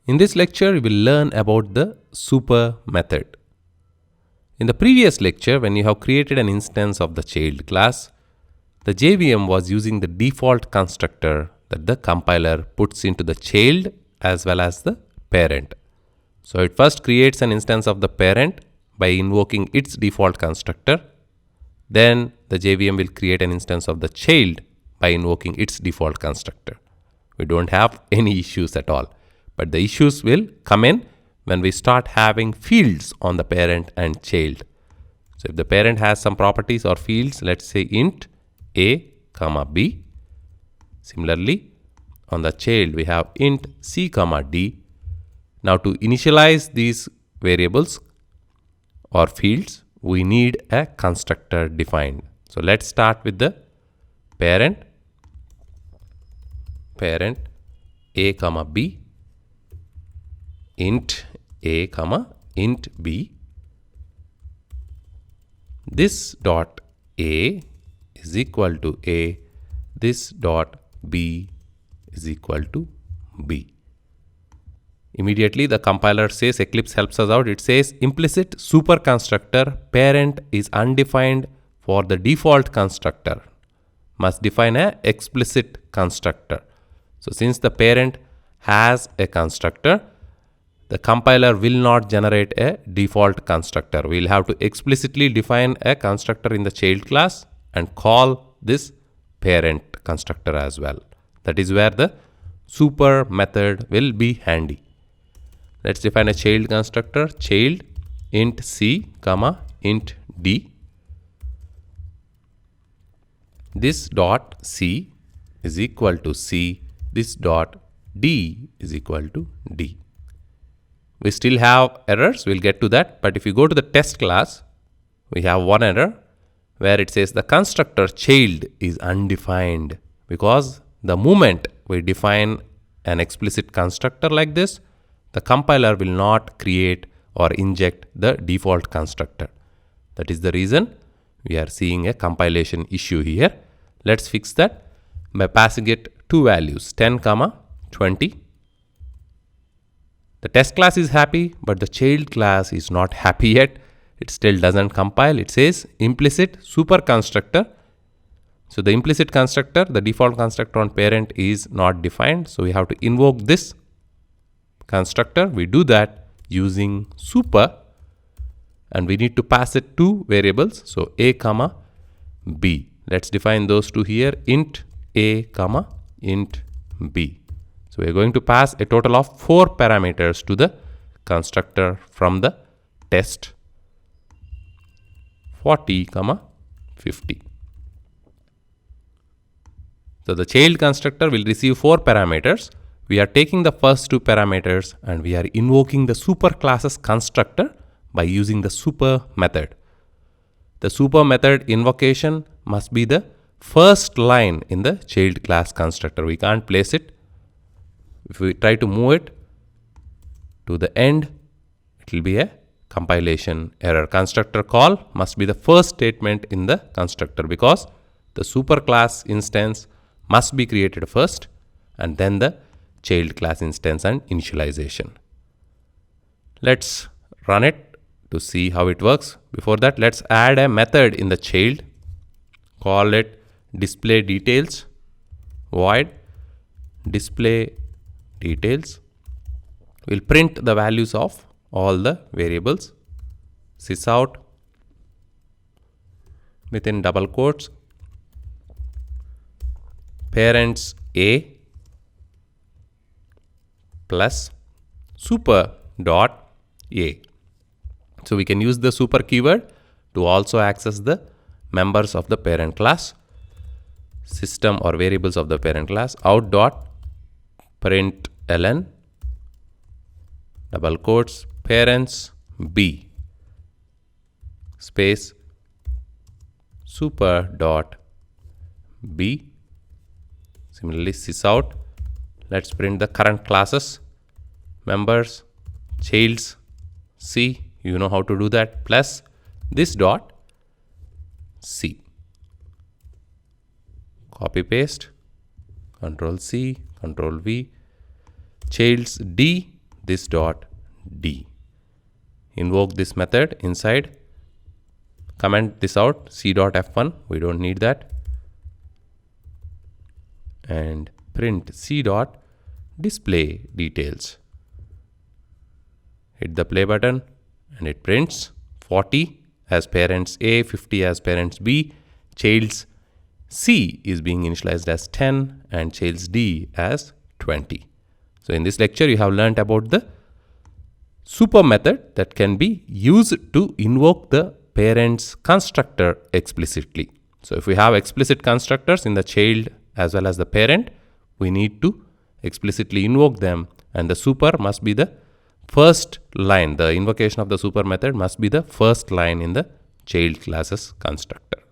In this lecture, we will learn about the super method. In the previous lecture, when you have created an instance of the child class, the JVM was using the default constructor that the compiler puts into the child as well as the parent. So it first creates an instance of the parent by invoking its default constructor. Then the JVM will create an instance of the child by invoking its default constructor. We don't have any issues at all. But the issues will come in when we start having fields on the parent and child. So if the parent has some properties or fields, let's say int a comma b. Similarly, on the child we have int c comma d. Now to initialize these variables or fields, we need a constructor defined. So let's start with the parent a comma b, int a comma int b. This dot a is equal to a, this dot b is equal to b. Immediately the compiler says, Eclipse helps us out, it says implicit super constructor parent is undefined for the default constructor, must define a explicit constructor. So since the parent has a constructor, the compiler will not generate a default constructor. We'll have to explicitly define a constructor in the child class and call this parent constructor as well. That is where the super method will be handy. Let's define a child constructor, child int c comma int d. This dot c is equal to c, this dot d is equal to d. We still have errors, we'll get to that. But if you go to the test class, we have one error where it says the constructor child is undefined, because the moment we define an explicit constructor like this, the compiler will not create or inject the default constructor. That is the reason we are seeing a compilation issue here. Let's fix that by passing it two values, 10 comma 20. The test class is happy, but the child class is not happy yet. It still doesn't compile. It says implicit super constructor. So the implicit constructor, the default constructor on parent is not defined. So we have to invoke this constructor. We do that using super, and we need to pass it two variables. So a comma b. Let's define those two here, int a comma int b. So we are going to pass a total of 4 parameters to the constructor from the test, 40 comma 50. So the child constructor will receive 4 parameters. We are taking the first 2 parameters and we are invoking the super classes constructor by using the super method. The super method invocation must be the first line in the child class constructor. We can't place it. If we try to move it to the end, it will be a compilation error. Constructor call must be the first statement in the constructor, because the super class instance must be created first and then the child class instance and initialization. Let's run it to see how it works. Before that, let's add a method in the child. Call it display details, void display details. We'll print the values of all the variables. Sysout within double quotes parents a plus super dot a. So we can use the super keyword to also access the members of the parent class, system or variables of the parent class. Out dot println double quotes parents b space super dot b. Similarly, sysout, let's print the current classes, members, childs, c, you know how to do that, plus this dot c. Copy paste, Control C, Control V. Childs D, this dot d. Invoke this method inside. Comment this out, c dot f1, we don't need that. And print c dot display details. Hit the play button and it prints 40 as parents A, 50 as parents B. Child's C is being initialized as 10 and child's D as 20. So in this lecture, you have learnt about the super method that can be used to invoke the parent's constructor explicitly. So if we have explicit constructors in the child as well as the parent, we need to explicitly invoke them, and the super must be the first line. The invocation of the super method must be the first line in the child class's constructor.